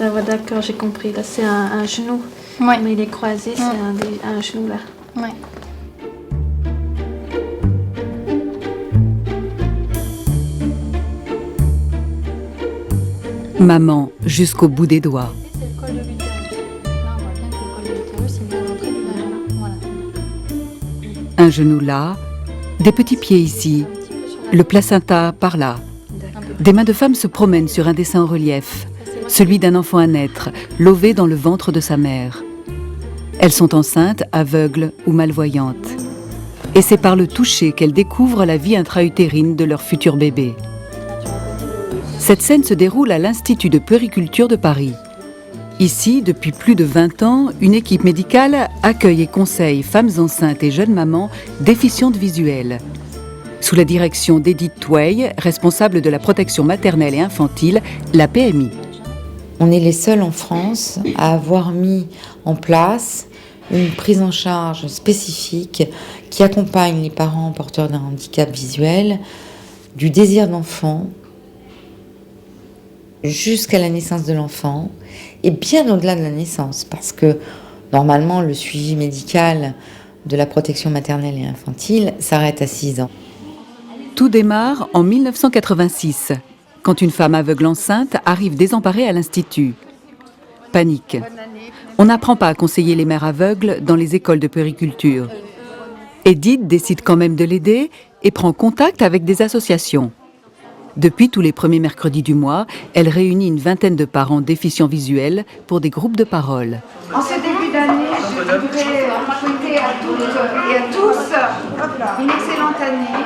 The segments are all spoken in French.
Ouais, d'accord, j'ai compris. Là, c'est un genou. Ouais. Mais il est croisé, c'est un genou là. Ouais. Maman jusqu'au bout des doigts. C'est le col de l'utérus. Là, on voit bien que le col de l'utérus, il vient d'entrer du vagin. Voilà. Un genou là, des petits pieds ici, le placenta par là. Des mains de femme se promènent sur un dessin en relief, celui d'un enfant à naître, lové dans le ventre de sa mère. Elles sont enceintes, aveugles ou malvoyantes. Et c'est par le toucher qu'elles découvrent la vie intra-utérine de leur futur bébé. Cette scène se déroule à l'Institut de puériculture de Paris. Ici, depuis plus de 20 ans, une équipe médicale accueille et conseille femmes enceintes et jeunes mamans déficientes visuelles. Sous la direction d'Edith Twey, responsable de la protection maternelle et infantile, la PMI. On est les seuls en France à avoir mis en place une prise en charge spécifique qui accompagne les parents porteurs d'un handicap visuel du désir d'enfant jusqu'à la naissance de l'enfant et bien au-delà de la naissance, parce que normalement le suivi médical de la protection maternelle et infantile s'arrête à 6 ans. Tout démarre en 1986, quand une femme aveugle enceinte arrive désemparée à l'Institut. Panique. On n'apprend pas à conseiller les mères aveugles dans les écoles de puériculture. Edith décide quand même de l'aider et prend contact avec des associations. Depuis tous les premiers mercredis du mois, elle réunit une vingtaine de parents déficients visuels pour des groupes de parole. En ce début d'année, je voudrais souhaiter à toutes et à tous une excellente année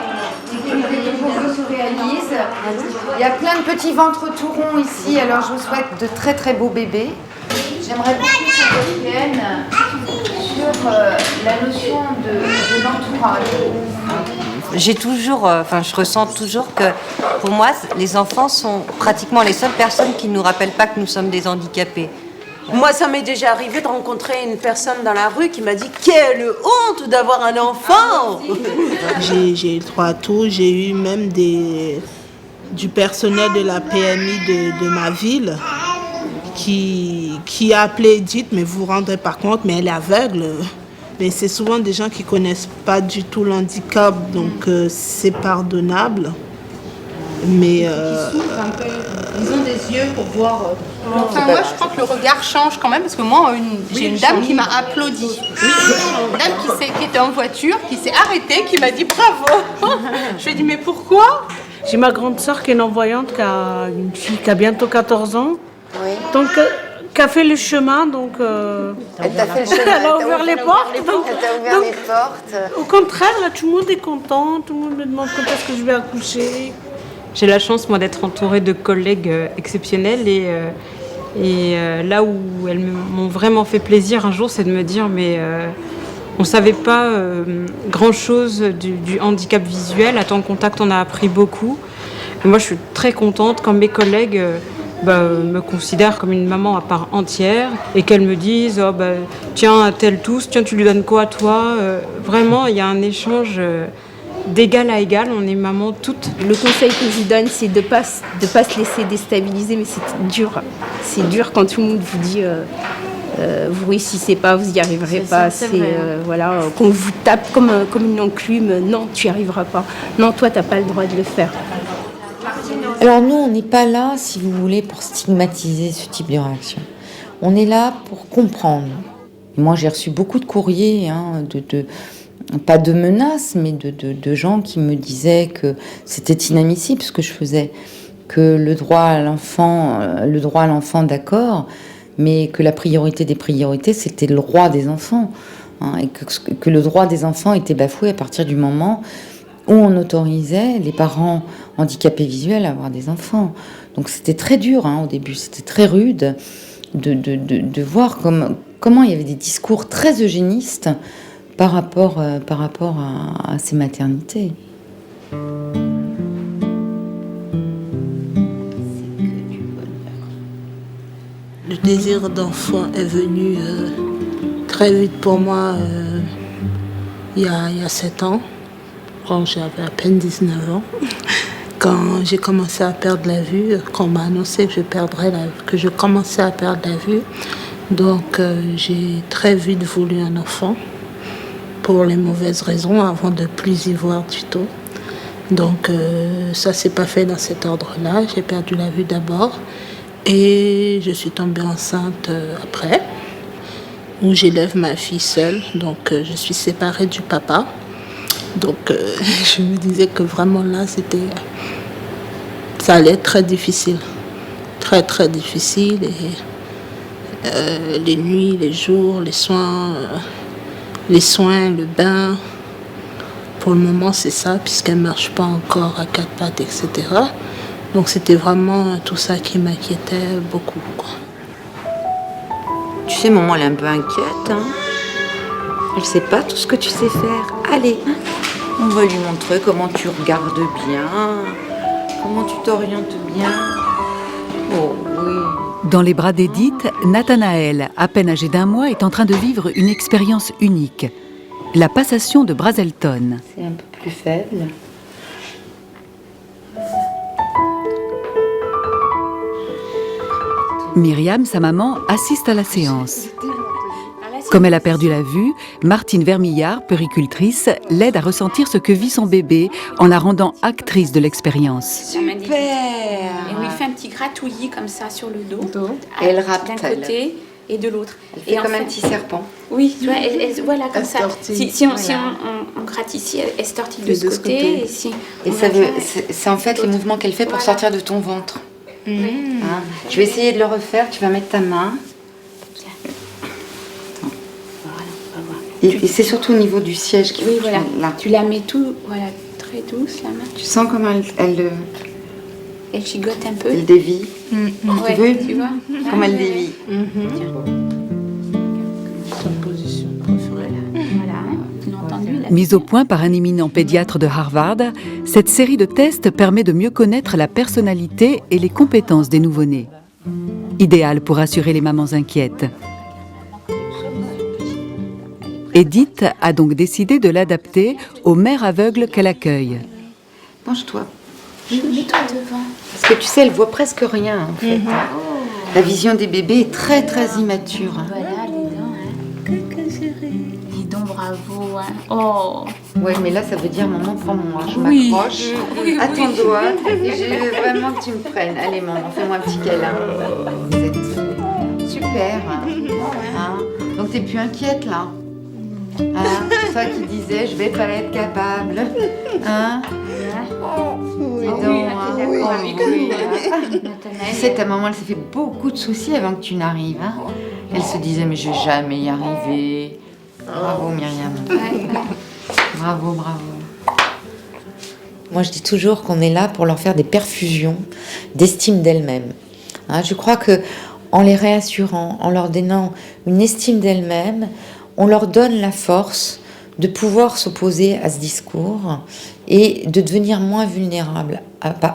et que les vos vœux se réalisent. Il y a plein de petits ventres tout ronds ici, alors je vous souhaite de très très beaux bébés. J'aimerais beaucoup qu'on revienne sur la notion de l'entourage. Je ressens toujours que pour moi, les enfants sont pratiquement les seules personnes qui ne nous rappellent pas que nous sommes des handicapés. Moi, ça m'est déjà arrivé de rencontrer une personne dans la rue qui m'a dit « Quelle honte d'avoir un enfant !» J'ai eu le droit à tout, j'ai eu même du personnel de la PMI de ma ville qui a appelé Edith, mais vous vous rendez pas compte, mais elle est aveugle. Mais c'est souvent des gens qui ne connaissent pas du tout l'handicap, donc c'est pardonnable. Mais Ils ont des yeux pour voir. Enfin, moi, je crois que le regard change quand même, parce que moi, j'ai une dame qui m'a applaudi. Une dame qui était en voiture, qui s'est arrêtée, qui m'a dit bravo. Je lui ai dit mais pourquoi? J'ai ma grande sœur qui est non-voyante, qui a une fille qui a bientôt 14 ans. Oui. Donc, qui a fait le chemin, donc... Elle t'a fait le chemin. Elle a ouvert les portes. Elle t'a ouvert les portes. Au contraire, là, tout le monde est content, tout le monde me demande quand est-ce que je vais accoucher. J'ai la chance, moi, d'être entourée de collègues exceptionnels et là où elles m'ont vraiment fait plaisir un jour, c'est de me dire mais on ne savait pas grand-chose du handicap visuel. À ton contact, on a appris beaucoup. Et moi, je suis très contente quand mes collègues me considèrent comme une maman à part entière et qu'elles me disent oh, tiens, tel tous, tiens, tu lui donnes quoi, toi Vraiment, il y a un échange d'égal à égal, on est maman toutes. Le conseil que je vous donne, c'est de pas se laisser déstabiliser, mais c'est dur. C'est dur quand tout le monde vous dit vous réussissez pas, vous y arriverez pas. Voilà, qu'on vous tape comme une enclume. Non, tu y arriveras pas. Non, toi, t'as pas le droit de le faire. Alors nous, on n'est pas là, si vous voulez, pour stigmatiser ce type de réaction. On est là pour comprendre. Moi, j'ai reçu beaucoup de courriers, pas de menaces, mais de gens qui me disaient que c'était inadmissible ce que je faisais, que le droit à l'enfant, d'accord, mais que la priorité des priorités, c'était le droit des enfants, et que le droit des enfants était bafoué à partir du moment où on autorisait les parents handicapés visuels à avoir des enfants. Donc c'était très dur au début, c'était très rude de voir comment il y avait des discours très eugénistes par rapport à ces maternités. Le désir d'enfant est venu très vite pour moi il y a 7 ans, quand j'avais à peine 19 ans. Quand j'ai commencé à perdre la vue, quand on m'a annoncé que je commençais à perdre la vue, donc j'ai très vite voulu un enfant pour les mauvaises raisons avant de plus y voir du tout. Donc ça s'est pas fait dans cet ordre-là. J'ai perdu la vue d'abord et je suis tombée enceinte après, où j'élève ma fille seule. Donc je suis séparée du papa. Donc je me disais que vraiment là ça allait être très difficile, très très difficile, et les nuits, les jours, les soins, le bain. Pour le moment c'est ça, puisqu'elle ne marche pas encore à 4 pattes, etc. Donc c'était vraiment tout ça qui m'inquiétait beaucoup, quoi. Tu sais, maman, elle est un peu inquiète, hein. Elle sait pas tout ce que tu sais faire. Allez, on va lui montrer comment tu regardes bien, comment tu t'orientes bien. Oh oui. Dans les bras d'Edith, Nathanaël, à peine âgé d'1 mois, est en train de vivre une expérience unique. La passation de Brazelton. C'est un peu plus faible. Myriam, sa maman, assiste à la séance. Comme elle a perdu la vue, Martine Vermillard, puéricultrice, l'aide à ressentir ce que vit son bébé en la rendant actrice de l'expérience. Super. Et on lui fait un petit gratouillis comme ça sur le dos. Et elle râpe d'un côté et de l'autre. Elle fait comme un petit serpent. Oui, tu vois, voilà, comme ça. Si on gratte ici, elle se tortille de ce côté. Et c'est en fait les mouvements qu'elle fait pour sortir de ton ventre. Hein, je vais essayer de le refaire. Tu vas mettre ta main. Et c'est surtout au niveau du siège qui oui, voilà. Là. Tu la mets tout, voilà, très douce la main. Tu sens comment elle gigote un peu. Elle dévie. Ouais, tu vois. Comme elle dévie. Sa position préférée. Voilà. Mise au point par un éminent pédiatre de Harvard, cette série de tests permet de mieux connaître la personnalité et les compétences des nouveau-nés. Idéal pour rassurer les mamans inquiètes. Edith a donc décidé de l'adapter aux mères aveugles qu'elle accueille. Mange-toi. Mets-toi devant. Parce que tu sais, elle voit presque rien en fait. La vision des bébés est très très immature. Voilà, les dents. Bravo. Hein. Oh. Ouais, mais là, ça veut dire, maman, prends-moi. Je m'accroche à ton doigt et je veux vraiment que tu me prennes. Allez, maman, fais-moi un petit câlin. Vous êtes super. Hein. Donc, t'es plus inquiète, là. Hein, toi qui disais, je vais pas être capable. Hein? Oui, Tu sais, ta maman, elle s'est fait beaucoup de soucis avant que tu n'arrives. Hein? Elle se disait, mais je vais jamais y arriver. Bravo, Myriam. Bravo, bravo. Moi, je dis toujours qu'on est là pour leur faire des perfusions d'estime d'elles-mêmes. Hein, je crois que en les réassurant, en leur donnant une estime d'elles-mêmes, on leur donne la force de pouvoir s'opposer à ce discours et de devenir moins vulnérables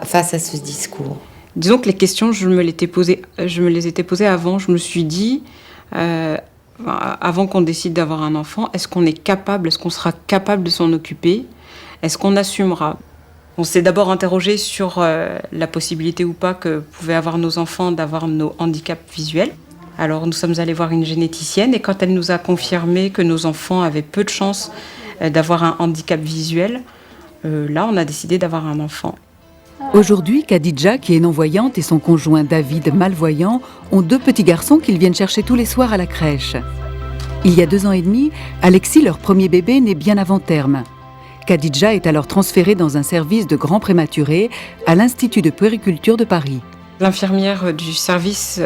face à ce discours. Disons que les questions, je me les étais posées avant. Je me suis dit, avant qu'on décide d'avoir un enfant, est-ce qu'on sera capable de s'en occuper? Est-ce qu'on assumera? On s'est d'abord interrogé sur la possibilité ou pas que pouvaient avoir nos enfants d'avoir nos handicaps visuels. Alors nous sommes allés voir une généticienne et quand elle nous a confirmé que nos enfants avaient peu de chances d'avoir un handicap visuel, là on a décidé d'avoir un enfant. Aujourd'hui, Khadija, qui est non-voyante, et son conjoint David, malvoyant, ont 2 petits garçons qu'ils viennent chercher tous les soirs à la crèche. Il y a 2 ans et demi, Alexis, leur premier bébé, naît bien avant terme. Khadija est alors transférée dans un service de grands prématurés à l'Institut de puériculture de Paris. L'infirmière du service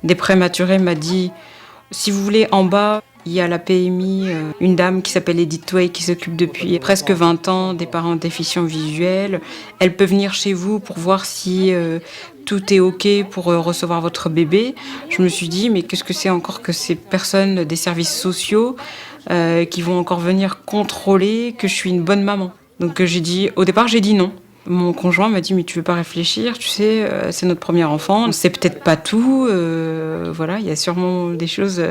des prématurés m'a dit « Si vous voulez, en bas, il y a la PMI, une dame qui s'appelle Edith Way qui s'occupe depuis presque 20 ans des parents déficients visuels. Elle peut venir chez vous pour voir si tout est OK pour recevoir votre bébé. » Je me suis dit « Mais qu'est-ce que c'est encore que ces personnes des services sociaux qui vont encore venir contrôler que je suis une bonne maman ?» Donc au départ, j'ai dit non. Mon conjoint m'a dit « Mais tu veux pas réfléchir, tu sais, c'est notre premier enfant, on sait peut-être pas tout, voilà, il y a sûrement des choses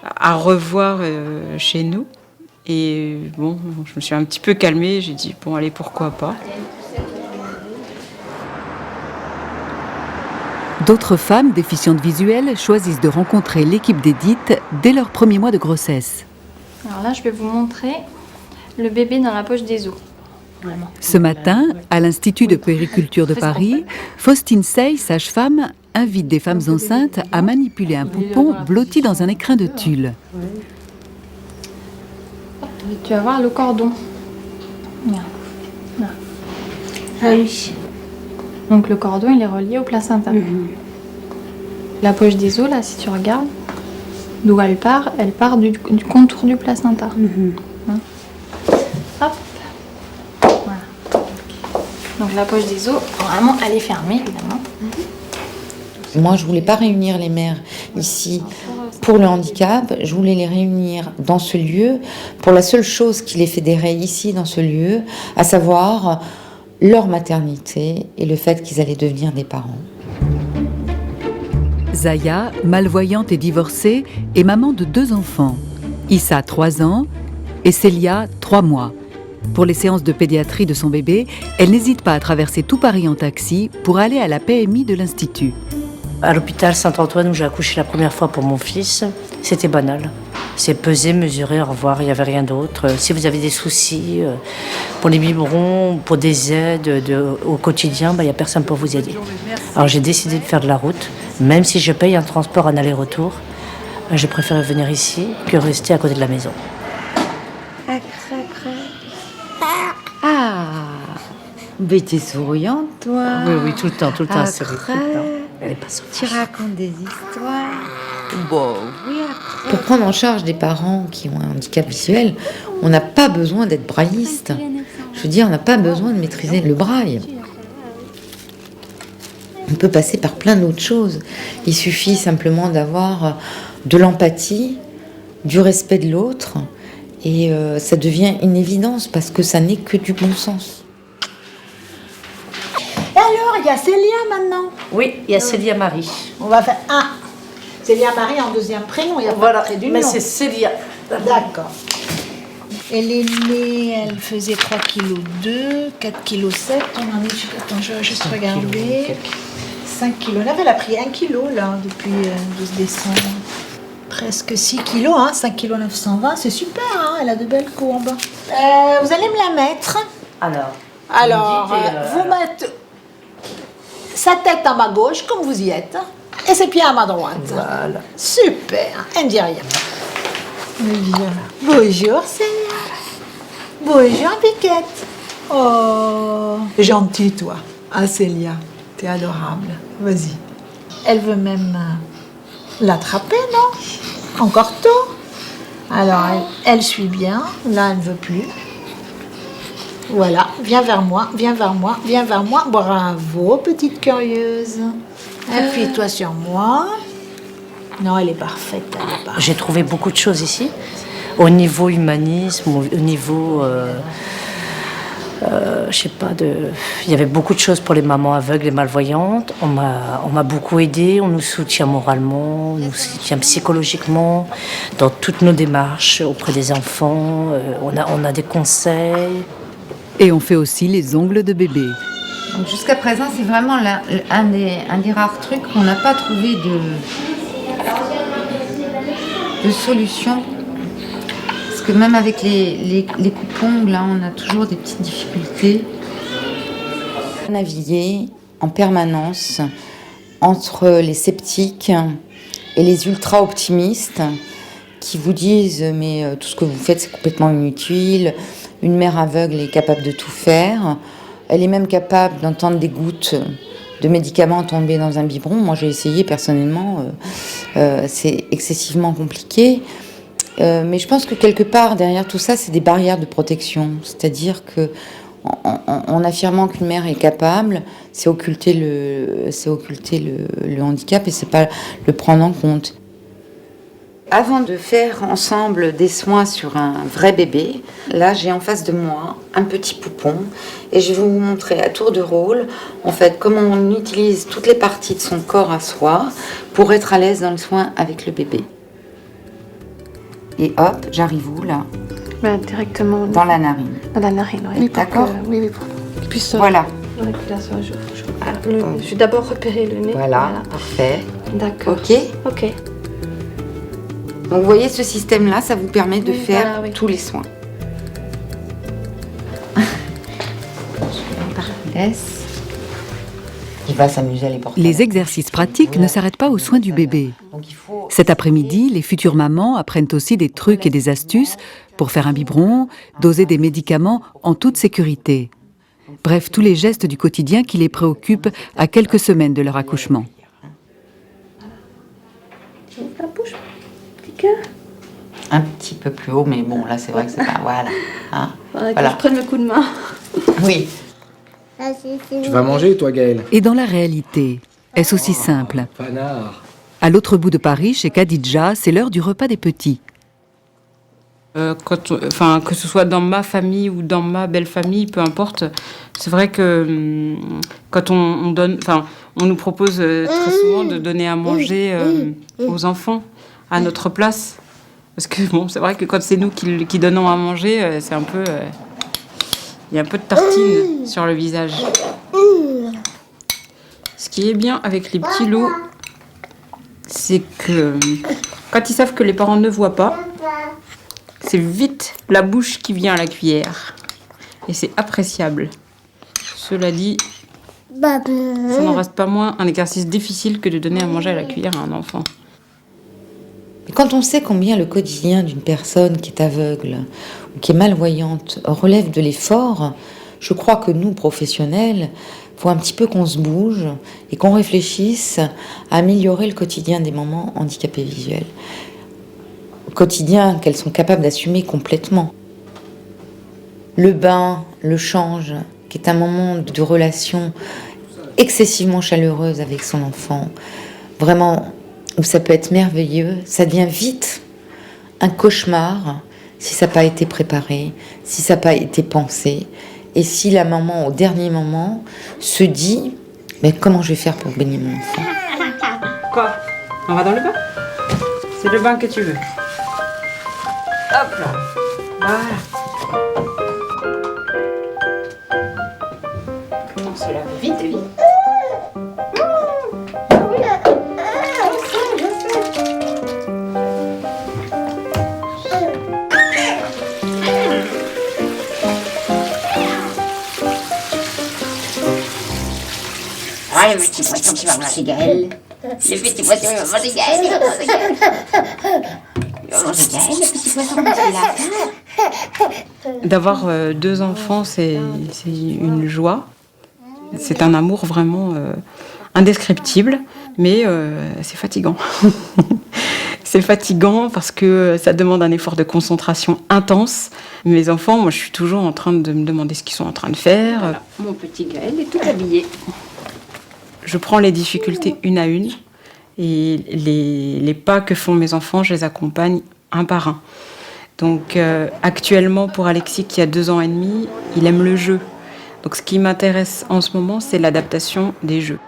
à revoir chez nous. » Et bon, je me suis un petit peu calmée, j'ai dit « Bon, allez, pourquoi pas ?» D'autres femmes déficientes visuelles choisissent de rencontrer l'équipe d'Edith dès leur premier mois de grossesse. Alors là, je vais vous montrer le bébé dans la poche des os. Vraiment. Ce matin, à l'Institut de puériculture de Paris, Faustine Sey, sage-femme, invite des femmes enceintes à manipuler un poupon blotti dans un écrin de tulle. Tu vas voir le cordon. Là. Ah oui. Donc le cordon, il est relié au placenta. La poche des os, là, si tu regardes, d'où elle part du contour du placenta. Hein. Hop. Voilà. Donc la poche des os, normalement, elle est fermée, évidemment. Moi, je voulais pas réunir les mères ici pour le handicap. Je voulais les réunir dans ce lieu pour la seule chose qui les fédérait ici, dans ce lieu, à savoir leur maternité et le fait qu'ils allaient devenir des parents. Zaya, malvoyante et divorcée, est maman de 2 enfants. Issa, 3 ans, et Célia, 3 mois. Pour les séances de pédiatrie de son bébé, elle n'hésite pas à traverser tout Paris en taxi pour aller à la PMI de l'Institut. À l'hôpital Saint-Antoine où j'ai accouché la première fois pour mon fils, c'était banal. C'est peser, mesurer, au revoir, il n'y avait rien d'autre. Si vous avez des soucis pour les biberons, pour des aides au quotidien, il n'y a personne pour vous aider. Alors j'ai décidé de faire de la route, même si je paye un transport en aller-retour. J'ai préféré venir ici que rester à côté de la maison. Ah, mais t'es souriante, toi. Oui, tout le temps, c'est vrai, tout le temps. Elle est pas tu racontes des histoires. Bon, oui, pour prendre en charge des parents qui ont un handicap visuel, on n'a pas besoin d'être brailliste. Je veux dire, on n'a pas besoin de maîtriser le braille. On peut passer par plein d'autres choses. Il suffit simplement d'avoir de l'empathie, du respect de l'autre, et ça devient une évidence parce que ça n'est que du bon sens. Et alors, il y a Célia maintenant. Oui, il y a Célia Marie. On va faire un. Célia Marie en deuxième prénom, il y a pas de trait d'union. Mais c'est Célia. D'accord. Elle est née, elle faisait 3,2 kg, 4,7 kg. On en est, attends, je vais juste regarder. 5,9 kg. Elle a pris 1 kg là, depuis 12 décembre. Presque 6 kg, hein, 5,920 kg. C'est super, hein, elle a de belles courbes. Vous allez me la mettre. Alors, vous mettez sa tête à ma gauche, comme vous y êtes, et ses pieds à ma droite. Voilà. Super, elle ne dit rien. Bien. Bonjour, Célia. Bonjour, Piquette. Oh, gentil, toi. Ah, Célia, t'es adorable. Vas-y. Elle veut même l'attraper, non? Encore tôt. Alors, elle suit bien. Là, elle ne veut plus. Voilà, viens vers moi, viens vers moi, viens vers moi. Bravo, petite curieuse. Appuie-toi sur moi. Non, elle est parfaite. J'ai trouvé beaucoup de choses ici, au niveau humanisme, au niveau, je sais pas, il y avait beaucoup de choses pour les mamans aveugles et malvoyantes. On m'a beaucoup aidé, on nous soutient moralement, on nous soutient psychologiquement dans toutes nos démarches auprès des enfants. On a des conseils. Et on fait aussi les ongles de bébé. Jusqu'à présent, c'est vraiment un des rares trucs qu'on n'a pas trouvé de solution. Parce que même avec les coupes-ongles, là, on a toujours des petites difficultés. Naviguer en permanence entre les sceptiques et les ultra-optimistes qui vous disent « mais tout ce que vous faites, c'est complètement inutile ». Une mère aveugle est capable de tout faire. Elle est même capable d'entendre des gouttes de médicaments tomber dans un biberon. Moi, j'ai essayé personnellement. C'est excessivement compliqué. Mais je pense que quelque part, derrière tout ça, c'est des barrières de protection. C'est-à-dire que en affirmant qu'une mère est capable, c'est occulter le handicap et c'est pas le prendre en compte. Avant de faire ensemble des soins sur un vrai bébé, là j'ai en face de moi un petit poupon et je vais vous montrer à tour de rôle en fait comment on utilise toutes les parties de son corps à soi pour être à l'aise dans le soin avec le bébé. Et hop, j'arrive où là? Directement dans la narine. Dans la narine, oui. D'accord. Oui, pour... Voilà. Manipulation, je vais d'abord repérer le nez. Voilà, parfait. D'accord. Ok. Ok. Donc vous voyez, ce système-là, ça vous permet de faire voilà, tous les soins. Il va s'amuser à les porter. Les exercices pratiques ne s'arrêtent pas aux soins du bébé. Cet après-midi, les futures mamans apprennent aussi des trucs et des astuces pour faire un biberon, doser des médicaments en toute sécurité. Bref, tous les gestes du quotidien qui les préoccupent à quelques semaines de leur accouchement. La bouche, petit cœur. Un petit peu plus haut, mais bon, là, c'est vrai que c'est pas... Voilà. Hein, voilà. Je prenne le coup de main. Oui. Tu vas manger, toi, Gaëlle? Et dans la réalité, est-ce aussi simple? Panard. À l'autre bout de Paris, chez Khadija, c'est l'heure du repas des petits. Que ce soit dans ma famille ou dans ma belle famille, peu importe, c'est vrai que quand on donne, on nous propose très souvent de donner à manger aux enfants à notre place, parce que bon, c'est vrai que quand c'est nous qui donnons à manger, c'est un peu, il y a un peu de tartine sur le visage. Ce qui est bien avec les petits lots, c'est que quand ils savent que les parents ne voient pas, c'est vite la bouche qui vient à la cuillère. Et c'est appréciable. Cela dit, ça n'en reste pas moins un exercice difficile que de donner à manger à la cuillère à un enfant. Et quand on sait combien le quotidien d'une personne qui est aveugle ou qui est malvoyante relève de l'effort, je crois que nous, professionnels, il faut un petit peu qu'on se bouge et qu'on réfléchisse à améliorer le quotidien des mamans handicapées visuelles. Quotidien qu'elles sont capables d'assumer complètement. Le bain, le change, qui est un moment de relation excessivement chaleureuse avec son enfant, vraiment où ça peut être merveilleux, ça devient vite un cauchemar si ça n'a pas été préparé, si ça n'a pas été pensé, et si la maman, au dernier moment, se dit « mais comment je vais faire pour baigner mon enfant ?» Quoi? On va dans le bain? C'est le bain que tu veux. Hop là. Voilà. On se lave vite, vite. Ah, le petit poisson qui va manger Gaëlle. Le petit poisson qui va manger Gaëlle. D'avoir 2 enfants, c'est une joie. C'est un amour vraiment indescriptible, mais c'est fatigant. C'est fatigant parce que ça demande un effort de concentration intense. Mes enfants, moi, je suis toujours en train de me demander ce qu'ils sont en train de faire. Voilà. Mon petit Gaël est tout habillé. Je prends les difficultés une à une. Et les pas que font mes enfants, je les accompagne un par un. Donc actuellement, pour Alexis qui a 2 ans et demi, il aime le jeu. Donc ce qui m'intéresse en ce moment, c'est l'adaptation des jeux.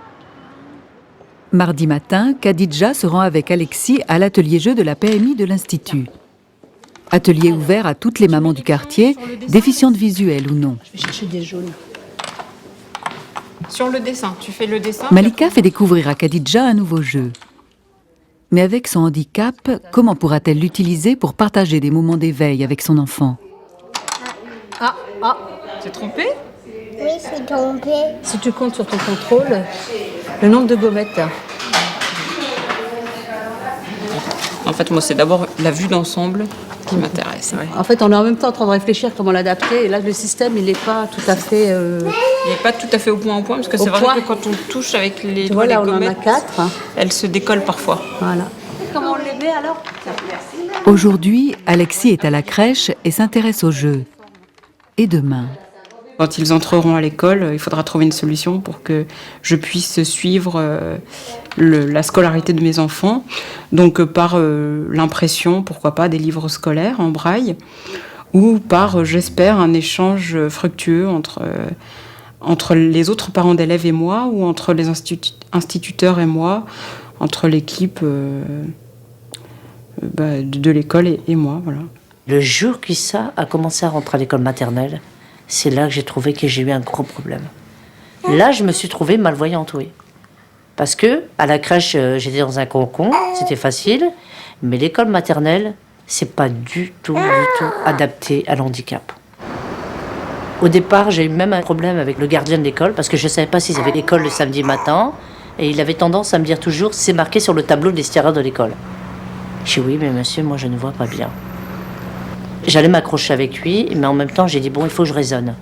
Mardi matin, Khadija se rend avec Alexis à l'atelier jeu de la PMI de l'Institut. Atelier ouvert à toutes les mamans du quartier, déficientes visuelles ou non. Je vais chercher des jaunes. Sur le dessin, tu fais le dessin. Malika fait découvrir à Khadija un nouveau jeu. Mais avec son handicap, comment pourra-t-elle l'utiliser pour partager des moments d'éveil avec son enfant? T'es trompé? Oui, je suis trompée. Si tu comptes sur ton contrôle, le nombre de gommettes. En fait, moi, c'est d'abord la vue d'ensemble qui m'intéresse. Ouais. En fait, on est en même temps en train de réfléchir comment l'adapter. Et là, le système, il n'est pas tout à fait... Il n'est pas tout à fait au point, parce que c'est vrai que quand on touche avec les doigts, voilà, les gommettes, on en a 4. Elles se décollent parfois. Voilà. Comment on les met alors? Aujourd'hui, Alexis est à la crèche et s'intéresse au jeu. Et demain? Quand ils entreront à l'école, il faudra trouver une solution pour que je puisse suivre la scolarité de mes enfants. Donc par l'impression, pourquoi pas, des livres scolaires en braille, ou par, j'espère, un échange fructueux entre les autres parents d'élèves et moi, ou entre les instituteurs et moi, entre l'équipe de l'école et moi. Voilà. Le jour qu'Issa a commencé à rentrer à l'école maternelle, c'est là que j'ai trouvé que j'ai eu un gros problème. Là, je me suis trouvée malvoyante, oui. Parce que à la crèche, j'étais dans un cocon, c'était facile, mais l'école maternelle, c'est pas du tout adapté à l'handicap. Au départ, j'ai eu même un problème avec le gardien de l'école parce que je ne savais pas s'ils avaient l'école le samedi matin et il avait tendance à me dire toujours c'est marqué sur le tableau de l'estiérage de l'école. J'ai dit oui, mais monsieur, moi je ne vois pas bien. J'allais m'accrocher avec lui, mais en même temps, j'ai dit bon, il faut que je raisonne.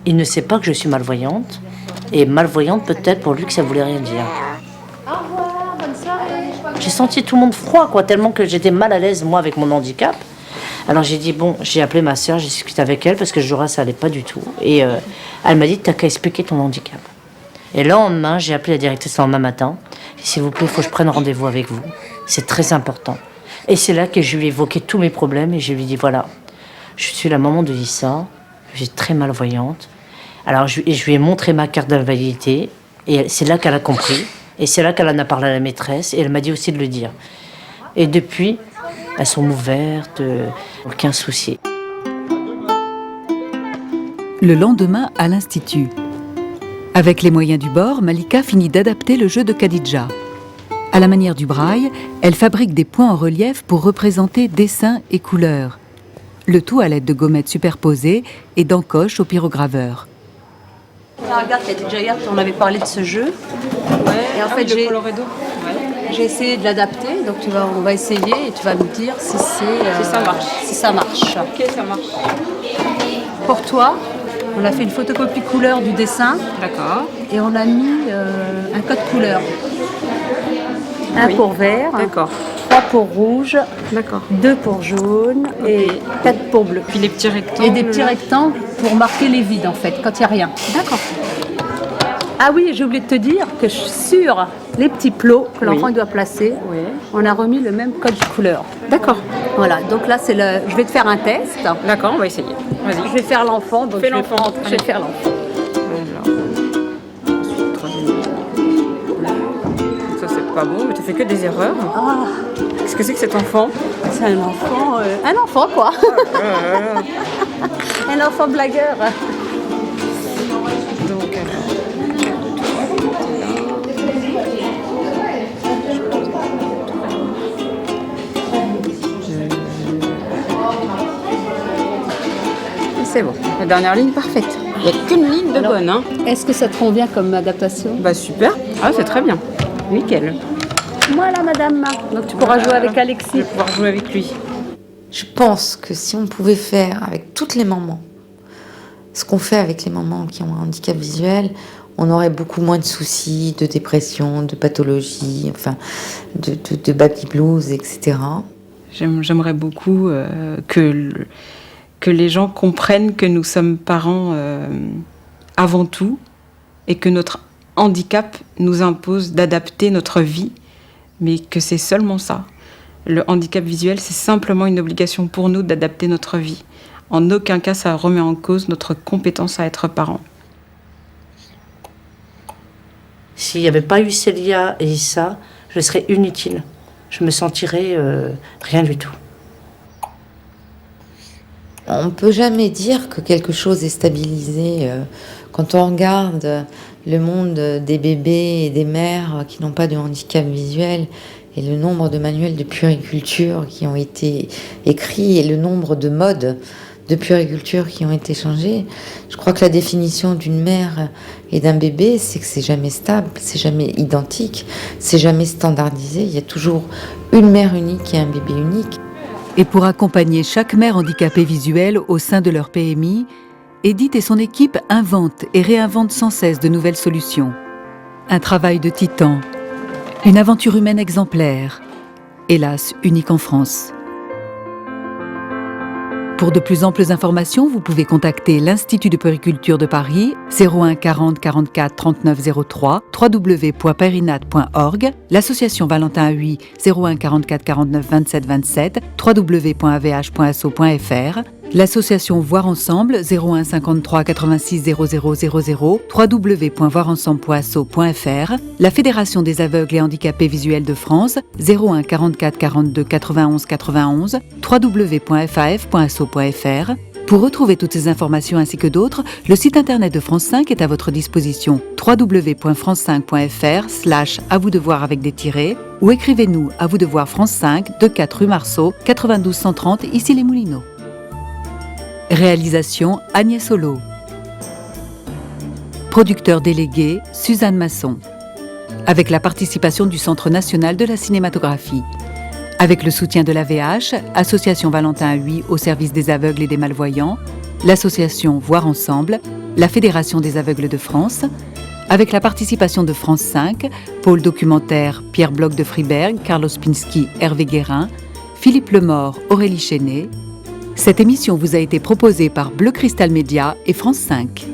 Il ne sait pas que je suis malvoyante et malvoyante peut-être pour lui que ça voulait rien dire. J'ai senti tout le monde froid, quoi, tellement que j'étais mal à l'aise, moi, avec mon handicap. Alors j'ai dit, bon, j'ai appelé ma sœur, j'ai discuté avec elle, parce que je ça allait pas du tout. Et elle m'a dit, t'as qu'à expliquer ton handicap. Et le lendemain, j'ai appelé la directrice le lendemain matin. S'il vous plaît, il faut que je prenne rendez-vous avec vous. C'est très important. Et c'est là que je lui ai évoqué tous mes problèmes, et je lui ai dit, voilà, je suis la maman de Lisa, je suis très malvoyante. Alors je lui ai montré ma carte d'invalidité, et c'est là qu'elle a compris. Et c'est là qu'elle en a parlé à la maîtresse, et elle m'a dit aussi de le dire. Et depuis, elles sont ouvertes, aucun souci. Le lendemain, à l'Institut. Avec les moyens du bord, Malika finit d'adapter le jeu de Khadija. À la manière du braille, elle fabrique des points en relief pour représenter dessins et couleurs. Le tout à l'aide de gommettes superposées et d'encoches au pyrograveur. Ah, regarde, déjà hier, on avait parlé de ce jeu. Et en fait, j'ai essayé de l'adapter. Donc on va essayer et tu vas me dire si ça marche. Si ça marche. Ok, ça marche. Pour toi, on a fait une photocopie couleur du dessin. D'accord. Et on a mis un code couleur. Un pour vert. D'accord. 3 pour rouge. D'accord. 2 pour jaune. Et 4 pour bleu. Puis les petits rectangles. Et des petits rectangles pour marquer les vides en fait, quand il n'y a rien. D'accord. Ah oui, j'ai oublié de te dire que sur les petits plots que l'enfant doit placer, on a remis le même code couleur. D'accord. Voilà, donc là, je vais te faire un test. D'accord, on va essayer. Vas-y. Je vais faire l'enfant, donc Fais l'enfant. Je vais faire l'enfant. Ça, c'est pas bon, mais tu fais que des erreurs. Ah. Qu'est-ce que c'est que cet enfant? C'est un enfant quoi. Un enfant blagueur. Donc, c'est bon, la dernière ligne parfaite. Il n'y a qu'une ligne de bonne. Hein. Est-ce que ça te convient comme adaptation? Bah super, ah c'est très bien, nickel. Voilà madame, donc tu pourras jouer avec Alexis. Je vais pouvoir jouer avec lui. Je pense que si on pouvait faire avec toutes les mamans ce qu'on fait avec les mamans qui ont un handicap visuel, on aurait beaucoup moins de soucis, de dépression, de pathologie, enfin, de baby blues, etc. J'aimerais beaucoup que les gens comprennent que nous sommes parents avant tout et que notre handicap nous impose d'adapter notre vie, mais que c'est seulement ça. Le handicap visuel, c'est simplement une obligation pour nous d'adapter notre vie. En aucun cas, ça remet en cause notre compétence à être parent. S'il n'y avait pas eu Célia et Issa, je serais inutile. Je me sentirais rien du tout. On ne peut jamais dire que quelque chose est stabilisé. Quand on regarde le monde des bébés et des mères qui n'ont pas de handicap visuel et le nombre de manuels de puériculture qui ont été écrits et le nombre de modes de puériculture qui ont été changés, je crois que la définition d'une mère et d'un bébé, c'est que c'est jamais stable, c'est jamais identique, c'est jamais standardisé. Il y a toujours une mère unique et un bébé unique. Et pour accompagner chaque mère handicapée visuelle au sein de leur PMI, Edith et son équipe inventent et réinventent sans cesse de nouvelles solutions. Un travail de titan, une aventure humaine exemplaire, hélas unique en France. Pour de plus amples informations, vous pouvez contacter l'Institut de puériculture de Paris 01 40 44 39 03 www.perinat.org, l'association Valentin Huy 01 44 49 27 27 www.avh.asso.fr, l'association Voir Ensemble 01 53 86 00 00 www.voirensemble.asso.fr, la Fédération des aveugles et handicapés visuels de France 01 44 42 91 91 www.faf.asso.fr, Pour retrouver toutes ces informations ainsi que d'autres, le site internet de France 5 est à votre disposition www.france5.fr/à vous de voir avec des tirets ou écrivez-nous à vous de voir France 5, 2-4 rue Marceau, 92 130, ici les Moulineaux. Réalisation Agnès Solo. Producteur délégué Suzanne Masson. Avec la participation du Centre national de la cinématographie. Avec le soutien de l'AVH, Association Valentin Huy au service des aveugles et des malvoyants, l'association Voir Ensemble, la Fédération des aveugles de France, avec la participation de France 5, Pôle documentaire Pierre Bloch de Friberg, Carlos Pinsky, Hervé Guérin, Philippe Lemort, Aurélie Chenet. Cette émission vous a été proposée par Bleu Cristal Média et France 5.